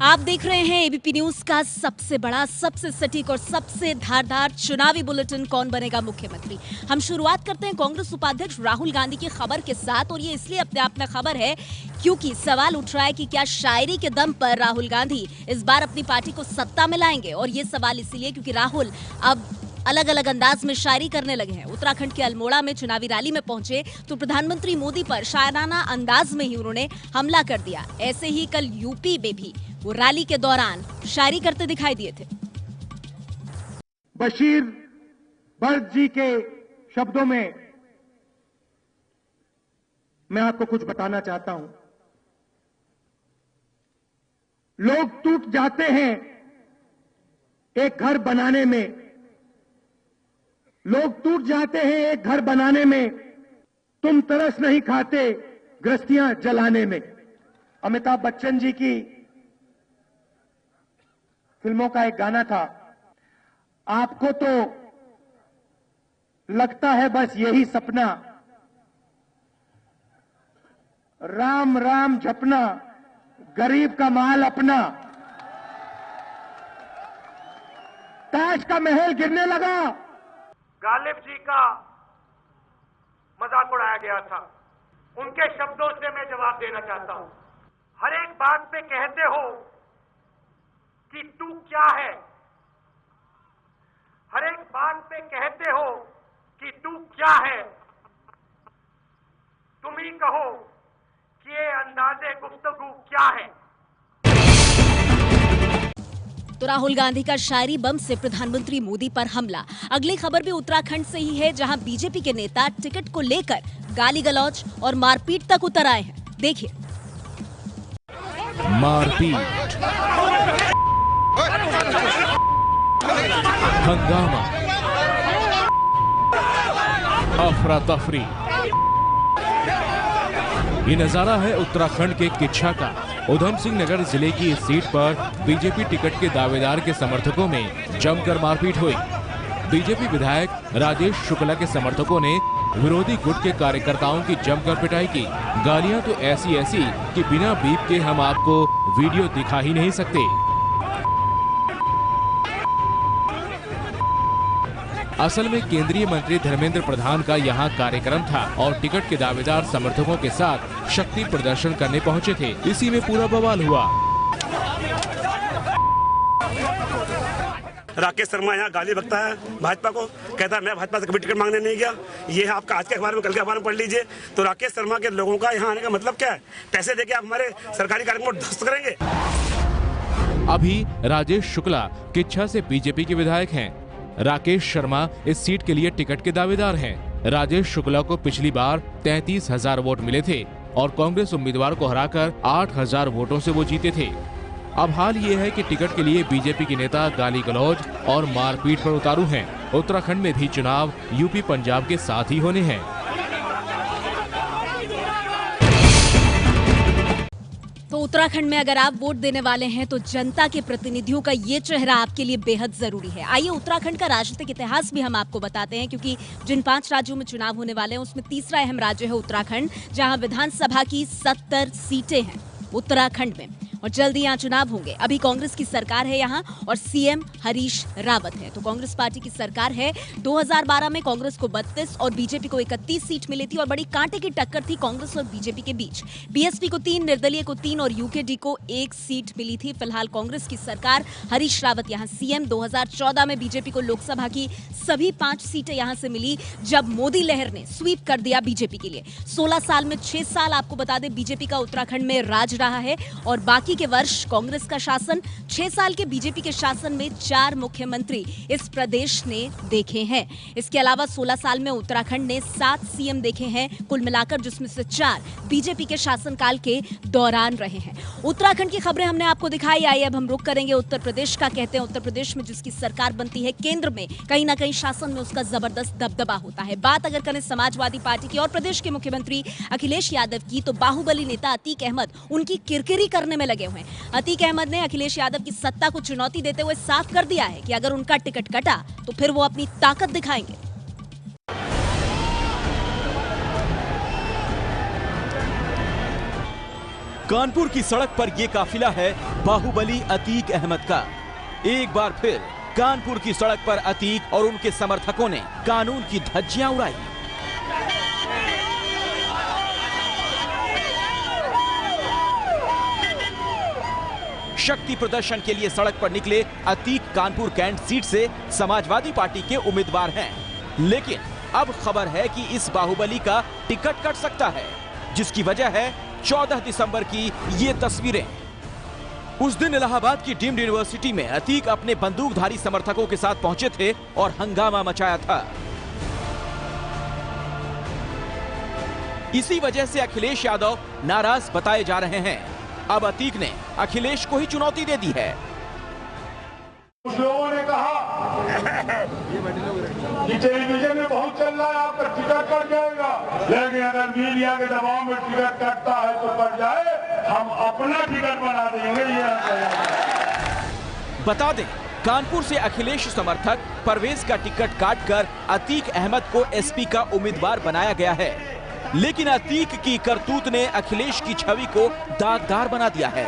आप देख रहे हैं एबीपी न्यूज का सबसे बड़ा, सबसे सटीक और सबसे धारदार चुनावी बुलेटिन कौन बनेगा मुख्यमंत्री। हम शुरुआत करते हैं कांग्रेस उपाध्यक्ष राहुल गांधी की खबर के साथ, और ये इसलिए अपने आप में खबर है क्योंकि सवाल उठ रहा है कि क्या शायरी के दम पर राहुल गांधी इस बार अपनी पार्टी को सत्ता में लाएंगे। और ये सवाल इसलिए क्योंकि राहुल अब अलग अलग अंदाज में शायरी करने लगे हैं। उत्तराखंड के अल्मोड़ा में चुनावी रैली में पहुंचे तो प्रधानमंत्री मोदी पर शायराना अंदाज में ही उन्होंने हमला कर दिया। ऐसे ही कल यूपी में भी वो रैली के दौरान शायरी करते दिखाई दिए थे। बशीर बर्द जी के शब्दों में मैं आपको कुछ बताना चाहता हूं। लोग टूट जाते हैं एक घर बनाने में, लोग टूट जाते हैं एक घर बनाने में, तुम तरस नहीं खाते गृहस्थियां जलाने में। अमिताभ बच्चन जी की फिल्मों का एक गाना था, आपको तो लगता है बस यही सपना, राम राम जपना, गरीब का माल अपना। ताज का महल गिरने लगा, गालिब जी का मजाक उड़ाया गया था। उनके शब्दों से मैं जवाब देना चाहता हूं। हर एक बात पे कहते हो कि तू क्या है, हर एक बात पे कहते हो कि तू क्या है। तुम ही कहो कि ये अंदाजे गुफ्तगू क्या है। तो राहुल गांधी का शायरी बम से प्रधानमंत्री मोदी पर हमला। अगली खबर भी उत्तराखंड से ही है, जहां बीजेपी के नेता टिकट को लेकर गाली गलौज और मारपीट तक उतर आए हैं। देखिए। मारपीट, हंगामा, अफरा तफरी, ये नजारा है उत्तराखंड के किच्छा का। उधम सिंह नगर जिले की इस सीट पर बीजेपी टिकट के दावेदार के समर्थकों में जमकर मारपीट हुई। बीजेपी विधायक राजेश शुक्ला के समर्थकों ने विरोधी गुट के कार्यकर्ताओं की जमकर पिटाई की। गालियां तो ऐसी ऐसी कि बिना बीप के हम आपको वीडियो दिखा ही नहीं सकते। असल में केंद्रीय मंत्री धर्मेंद्र प्रधान का यहां कार्यक्रम था और टिकट के दावेदार समर्थकों के साथ शक्ति प्रदर्शन करने पहुंचे थे। इसी में पूरा बवाल हुआ। राकेश शर्मा यहाँ गाली बकता है भाजपा को, कहता है मैं भाजपा से कभी टिकट मांगने नहीं गया। ये है आपका आज के अखबार में, कल के अखबार में पढ़ लीजिए। तो राकेश शर्मा के लोगों का यहाँ आने का मतलब क्या है? पैसे देके आप हमारे सरकारी कार्यक्रम को ध्वस्त करेंगे। अभी राजेश शुक्ला किच्छा से बीजेपी के विधायक हैं। राकेश शर्मा इस सीट के लिए टिकट के दावेदार हैं। राजेश शुक्ला को पिछली बार 33,000 वोट मिले थे और कांग्रेस उम्मीदवार को हराकर 8,000 वोटों से वो जीते थे। अब हाल ये है कि टिकट के लिए बीजेपी के नेता गाली गलौज और मारपीट पर उतारू हैं। उत्तराखंड में भी चुनाव यूपी पंजाब के साथ ही होने हैं। तो उत्तराखंड में अगर आप वोट देने वाले हैं तो जनता के प्रतिनिधियों का ये चेहरा आपके लिए बेहद जरूरी है। आइए उत्तराखंड का राजनीतिक इतिहास भी हम आपको बताते हैं, क्योंकि जिन 5 राज्यों में चुनाव होने वाले हैं उसमें तीसरा अहम राज्य है उत्तराखंड, जहां विधानसभा की 70 सीटें हैं उत्तराखंड में और जल्दी यहाँ चुनाव होंगे। अभी कांग्रेस की सरकार है यहाँ और सीएम हरीश रावत है। तो कांग्रेस पार्टी की सरकार है। 2012 में कांग्रेस को 32 और बीजेपी को 31 सीट मिली थी और बड़ी कांटे की टक्कर थी कांग्रेस और बीजेपी के बीच। बीएसपी को 3, निर्दलीय को 3 और यूकेडी को 1 सीट मिली थी। फिलहाल कांग्रेस की सरकार, हरीश रावत यहाँ सीएम। 2014 में बीजेपी को लोकसभा की सभी 5 सीटें यहाँ से मिली, जब मोदी लहर ने स्वीप कर दिया बीजेपी के लिए। 16 साल में 6 साल आपको बता दें बीजेपी का उत्तराखंड में राज रहा है और बाकी के वर्ष कांग्रेस का शासन। 6 साल के बीजेपी के शासन में 4 मुख्यमंत्री इस प्रदेश ने देखे हैं। इसके अलावा 16 साल में उत्तराखंड ने 7 सीएम देखे हैं कुल मिलाकर, जिसमें से 4 बीजेपी के शासनकाल के दौरान रहे हैं। उत्तराखंड की खबरें हमने आपको दिखाई। आइए अब हम रुक करेंगे उत्तर प्रदेश का। कहते हैं उत्तर प्रदेश में जिसकी सरकार बनती है केंद्र में, कहीं ना कहीं शासन में उसका जबरदस्त दबदबा होता है। बात अगर करें समाजवादी पार्टी की और प्रदेश के मुख्यमंत्री अखिलेश यादव की, तो बाहुबली नेता अतीक अहमद उनकी किरकिरी करने में लगे हुए हैं। अतीक अहमद ने अखिलेश यादव की सत्ता को चुनौती देते हुए साफ कर दिया है कि अगर उनका टिकट कटा तो फिर वो अपनी ताकत दिखाएंगे। कानपुर की सड़क पर ये काफिला है बाहुबली अतीक अहमद का। एक बार फिर कानपुर की सड़क पर अतीक और उनके समर्थकों ने कानून की धज्जियां उड़ाई। शक्ति प्रदर्शन के लिए सड़क पर निकले अतीक कानपुर कैंट सीट से समाजवादी पार्टी के उम्मीदवार हैं, लेकिन अब खबर है कि इस बाहुबली का टिकट कट सकता है, जिसकी वजह है 14 दिसंबर की ये तस्वीरें। उस दिन इलाहाबाद की डीम्ड यूनिवर्सिटी में अतीक अपने बंदूकधारी समर्थकों के साथ पहुंचे थे और हंगामा मचाया था। इसी वजह से अखिलेश यादव नाराज बताए जा रहे हैं। अब अतीक ने अखिलेश को ही चुनौती दे दी है। कुछ लोगों ने कहा कि टेलीविजन में बहुत चल रहा है, आपका टिकट कट जाएगा, लेकिन अगर मीडिया के दबाव में टिकट कटता है तो कट जाए, हम अपना टिकट बना देंगे। बता दें, कानपुर से अखिलेश समर्थक परवेज का टिकट काटकर अतीक अहमद को एसपी का उम्मीदवार बनाया गया है, लेकिन अतीक की करतूत ने अखिलेश की छवि को दागदार बना दिया है।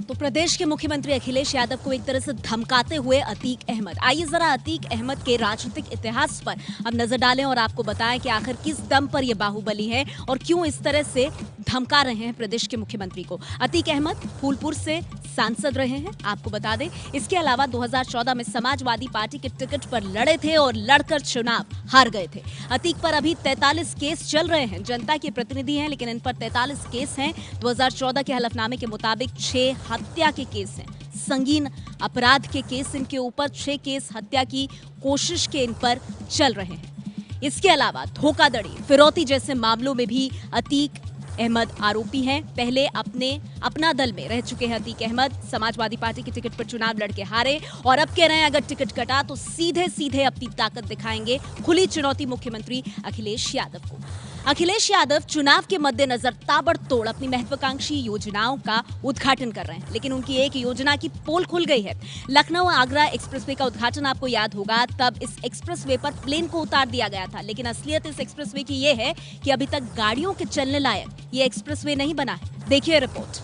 तो प्रदेश के मुख्यमंत्री अखिलेश यादव को एक तरह से धमकाते हुए अतीक अहमद। आइए जरा अतीक अहमद के राजनीतिक इतिहास पर हम नजर डालें और आपको बताएं कि आखिर किस दम पर यह बाहुबली है और क्यों इस तरह से धमका रहे हैं प्रदेश के मुख्यमंत्री को। अतीक अहमद फूलपुर से सांसद रहे हैं, आपको बता दें। इसके अलावा 2014 में समाजवादी पार्टी के टिकट पर लड़े थे और लड़कर चुनाव हार गए थे। अतीक पर अभी 43 केस चल रहे हैं। जनता के प्रतिनिधि हैं, लेकिन इन पर 43 केस हैं। 2014 के हलफनामे के मुताबिक 6 हत्या के केस हैं, संगीन अपराध के केस इनके ऊपर, 6 केस हत्या की कोशिश के इन पर चल रहे हैं। इसके अलावा धोखाधड़ी, फिरौती जैसे मामलों में भी अतीक अहमद आरोपी हैं। पहले अपना दल में रह चुके हैं अतीक अहमद। समाजवादी पार्टी की टिकट पर चुनाव लड़के हारे और अब कह रहे हैं अगर टिकट कटा तो सीधे सीधे अपनी ताकत दिखाएंगे। खुली चुनौती मुख्यमंत्री अखिलेश यादव को। अखिलेश यादव चुनाव के मद्देनजर ताबड़तोड़ अपनी महत्वाकांक्षी योजनाओं का उद्घाटन कर रहे हैं, लेकिन उनकी एक योजना की पोल खुल गई है। लखनऊ आगरा एक्सप्रेसवे का उद्घाटन आपको याद होगा, तब इस एक्सप्रेसवे पर प्लेन को उतार दिया गया था, लेकिन असलियत इस एक्सप्रेसवे की ये है कि अभी तक गाड़ियों के चलने लायक ये एक्सप्रेसवे नहीं बना है। देखिए रिपोर्ट।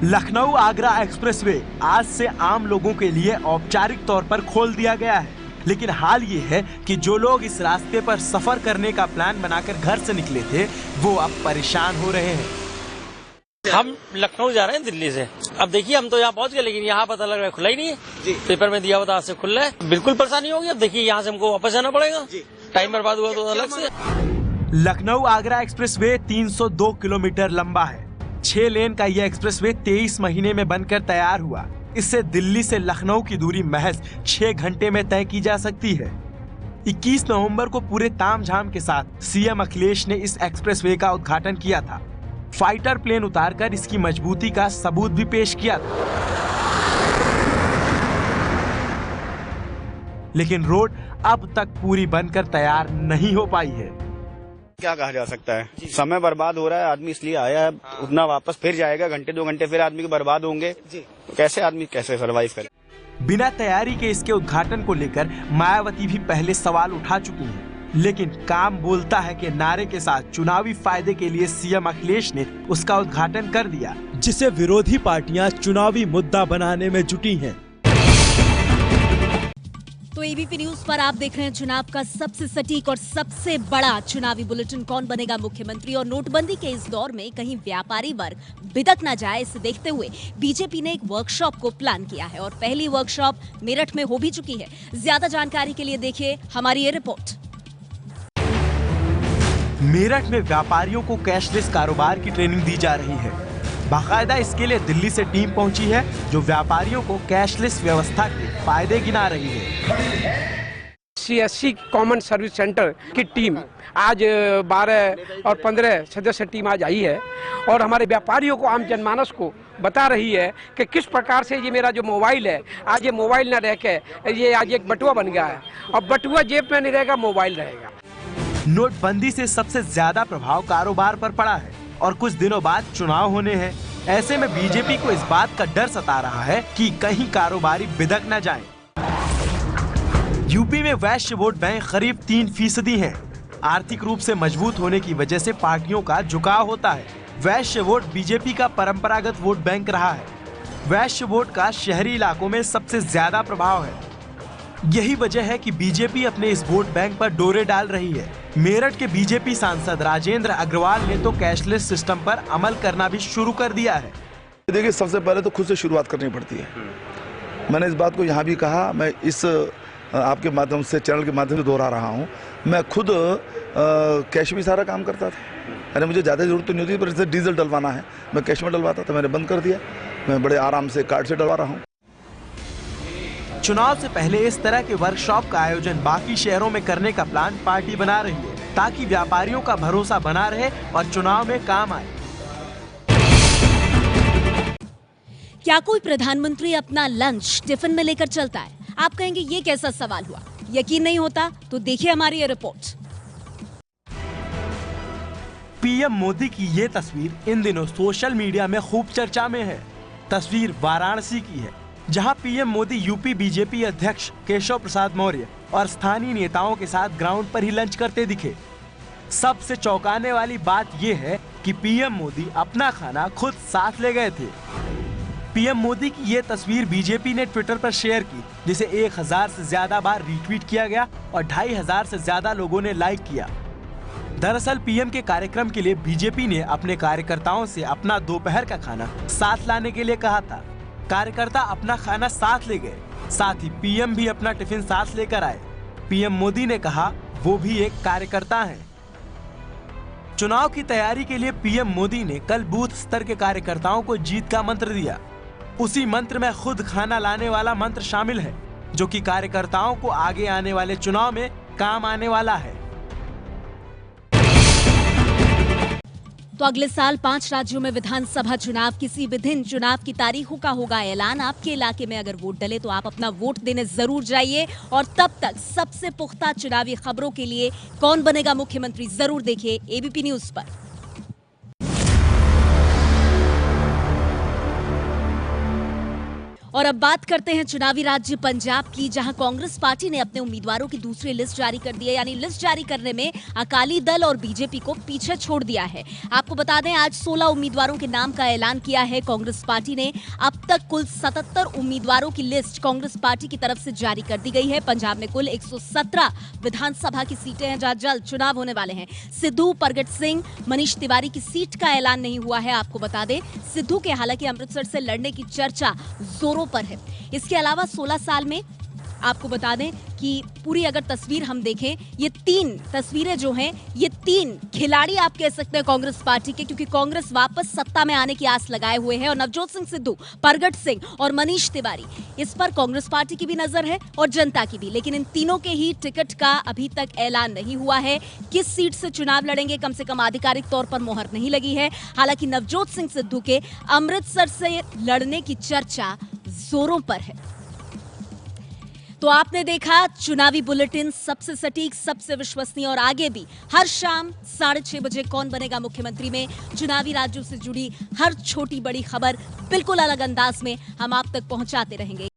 लखनऊ आगरा एक्सप्रेसवे आज से आम लोगों के लिए औपचारिक तौर पर खोल दिया गया है, लेकिन हाल ये है कि जो लोग इस रास्ते पर सफर करने का प्लान बनाकर घर से निकले थे, वो अब परेशान हो रहे हैं। हम लखनऊ जा रहे हैं दिल्ली से। अब देखिए हम तो यहाँ पहुँच गए, लेकिन यहाँ पता लग रहा है खुला ही नहीं है जी। पेपर में दिया हुआ था आज से खुल रहा है, बिल्कुल परेशानी होगी। अब देखिए यहाँ से हमको वापस आना पड़ेगा, टाइम बर्बाद हुआ तो अलग से। लखनऊ आगरा एक्सप्रेसवे 302 किलोमीटर लंबा है। 6 लेन का यह एक्सप्रेसवे 23 महीने में बनकर तैयार हुआ। इससे दिल्ली से लखनऊ की दूरी महज 6 घंटे में तय की जा सकती है। 21 नवंबर को पूरे तामझाम के साथ सीएम अखिलेश ने इस एक्सप्रेसवे का उद्घाटन किया था। फाइटर प्लेन उतारकर इसकी मजबूती का सबूत भी पेश किया था। लेकिन रोड अब तक पूरी बनकर तैयार नहीं हो पाई है। क्या कहा जा सकता है, समय बर्बाद हो रहा है। आदमी इसलिए आया है, उतना वापस फिर जाएगा, घंटे 2 घंटे फिर आदमी के बर्बाद होंगे, तो कैसे आदमी कैसे सर्वाइव करे। बिना तैयारी के इसके उद्घाटन को लेकर मायावती भी पहले सवाल उठा चुकी हैं, लेकिन काम बोलता है कि नारे के साथ चुनावी फायदे के लिए सीएम अखिलेश ने उसका उद्घाटन कर दिया, जिसे विरोधी पार्टियां चुनावी मुद्दा बनाने में जुटी हैं। तो एबीपी न्यूज पर आप देख रहे हैं चुनाव का सबसे सटीक और सबसे बड़ा चुनावी बुलेटिन, कौन बनेगा मुख्यमंत्री। और नोटबंदी के इस दौर में कहीं व्यापारी वर्ग बिदक न जाए, इसे देखते हुए बीजेपी ने एक वर्कशॉप को प्लान किया है और पहली वर्कशॉप मेरठ में हो भी चुकी है। ज्यादा जानकारी के लिए देखिए हमारी ये रिपोर्ट। मेरठ में व्यापारियों को कैशलेस कारोबार की ट्रेनिंग दी जा रही है। बाकायदा इसके लिए दिल्ली से टीम पहुंची है, जो व्यापारियों को कैशलेस व्यवस्था के फायदे गिना रही है। CSC कॉमन सर्विस सेंटर की टीम आज 12 और 15 सदस्य टीम आज आई है और हमारे व्यापारियों को, आम जनमानस को बता रही है कि किस प्रकार से ये मेरा जो मोबाइल है, आज ये मोबाइल न रह के ये आज एक बटुआ बन गया है और बटुआ जेब में नहीं रहेगा, मोबाइल रहेगा। नोटबंदी से सबसे ज्यादा प्रभाव कारोबार पर पड़ा है और कुछ दिनों बाद चुनाव होने हैं। ऐसे में बीजेपी को इस बात का डर सता रहा है कि कहीं कारोबारी बिदक न जाएं। यूपी में वैश्य वोट बैंक करीब 3% हैं। आर्थिक रूप से मजबूत होने की वजह से पार्टियों का झुकाव होता है। वैश्य वोट बीजेपी का परंपरागत वोट बैंक रहा है। वैश्य वोट का शहरी इलाकों में सबसे ज्यादा प्रभाव है। यही वजह है कि बीजेपी अपने इस वोट बैंक पर डोरे डाल रही है। मेरठ के बीजेपी सांसद राजेंद्र अग्रवाल ने तो कैशलेस सिस्टम पर अमल करना भी शुरू कर दिया है। देखिए, सबसे पहले तो खुद से शुरुआत करनी पड़ती है। मैंने इस बात को यहाँ भी कहा, मैं इस आपके माध्यम से, चैनल के माध्यम से दोहरा रहा हूँ। मैं खुद कैश में सारा काम करता था, यानी मुझे ज़्यादा जरूरत तो नहीं होती, पर जैसे डीजल डलवाना है मैं कैश में डलवाता था, मैंने बंद कर दिया। मैं बड़े आराम से कार्ड से डलवा रहा हूँ। चुनाव से पहले इस तरह के वर्कशॉप का आयोजन बाकी शहरों में करने का प्लान पार्टी बना रही है, ताकि व्यापारियों का भरोसा बना रहे और चुनाव में काम आए। क्या कोई प्रधानमंत्री अपना लंच टिफिन में लेकर चलता है? आप कहेंगे ये कैसा सवाल हुआ? यकीन नहीं होता तो देखिए हमारी ये रिपोर्ट। पीएम मोदी की ये तस्वीर इन दिनों सोशल मीडिया में खूब चर्चा में है। तस्वीर वाराणसी की है, जहां पीएम मोदी यूपी बीजेपी अध्यक्ष केशव प्रसाद मौर्य और स्थानीय नेताओं के साथ ग्राउंड पर ही लंच करते दिखे। सबसे चौंकाने वाली बात यह है कि पीएम मोदी अपना खाना खुद साथ ले गए थे। पीएम मोदी की ये तस्वीर बीजेपी ने ट्विटर पर शेयर की, जिसे 1000 से ज्यादा बार रीट्वीट किया गया और 2500 से ज्यादा लोगों ने लाइक किया। दरअसल पीएम के कार्यक्रम के लिए बीजेपी ने अपने कार्यकर्ताओं से अपना दोपहर का खाना साथ लाने के लिए कहा था। कार्यकर्ता अपना खाना साथ ले गए, साथ ही पीएम भी अपना टिफिन साथ लेकर आए। पीएम मोदी ने कहा वो भी एक कार्यकर्ता हैं। चुनाव की तैयारी के लिए पीएम मोदी ने कल बूथ स्तर के कार्यकर्ताओं को जीत का मंत्र दिया। उसी मंत्र में खुद खाना लाने वाला मंत्र शामिल है, जो कि कार्यकर्ताओं को आगे आने वाले चुनाव में काम आने वाला है। तो अगले साल 5 राज्यों में विधानसभा चुनाव, किसी विभिन्न चुनाव की तारीखों का होगा ऐलान। आपके इलाके में अगर वोट डले तो आप अपना वोट देने जरूर जाइए। और तब तक सबसे पुख्ता चुनावी खबरों के लिए कौन बनेगा मुख्यमंत्री जरूर देखिए एबीपी न्यूज पर। और अब बात करते हैं चुनावी राज्य पंजाब की, जहां कांग्रेस पार्टी ने अपने उम्मीदवारों की दूसरी लिस्ट जारी कर दी है। यानी लिस्ट जारी करने में अकाली दल और बीजेपी को पीछे छोड़ दिया है। आपको बता दें, आज 16 उम्मीदवारों के नाम का ऐलान किया है कांग्रेस पार्टी ने। अब तक कुल 77 उम्मीदवारों की लिस्ट कांग्रेस पार्टी की तरफ से जारी कर दी गई है। पंजाब में कुल 117 विधानसभा की सीटें हैं जहां जल्द चुनाव होने वाले हैं। सिद्धू, परगट सिंह, मनीष तिवारी की सीट का ऐलान नहीं हुआ है। आपको बता दें, सिद्धू के हालांकि अमृतसर से लड़ने की चर्चा जोरों पर है। इसके अलावा 16 साल में आपको बता दें कि पूरी अगर तस्वीर हम देखें, ये 3 तस्वीरें जो हैं, ये 3 खिलाड़ी आप कह सकते हैं कांग्रेस पार्टी के, क्योंकि कांग्रेस वापस सत्ता में आने की आस लगाए हुए है। और नवजोत सिंह सिद्धू, परगट सिंह और मनीष तिवारी, इस पर कांग्रेस पार्टी की भी नजर है और जनता की भी। लेकिन इन तीनों के ही टिकट का अभी तक ऐलान नहीं हुआ है। किस सीट से चुनाव लड़ेंगे, कम से कम आधिकारिक तौर पर मोहर नहीं लगी है। हालांकि नवजोत सिंह सिद्धू के अमृतसर से लड़ने की चर्चा जोरों पर है। तो आपने देखा चुनावी बुलेटिन, सबसे सटीक, सबसे विश्वसनीय और आगे भी हर शाम 6:30 बजे कौन बनेगा मुख्यमंत्री में चुनावी राज्यों से जुड़ी हर छोटी बड़ी खबर बिल्कुल अलग अंदाज में हम आप तक पहुंचाते रहेंगे।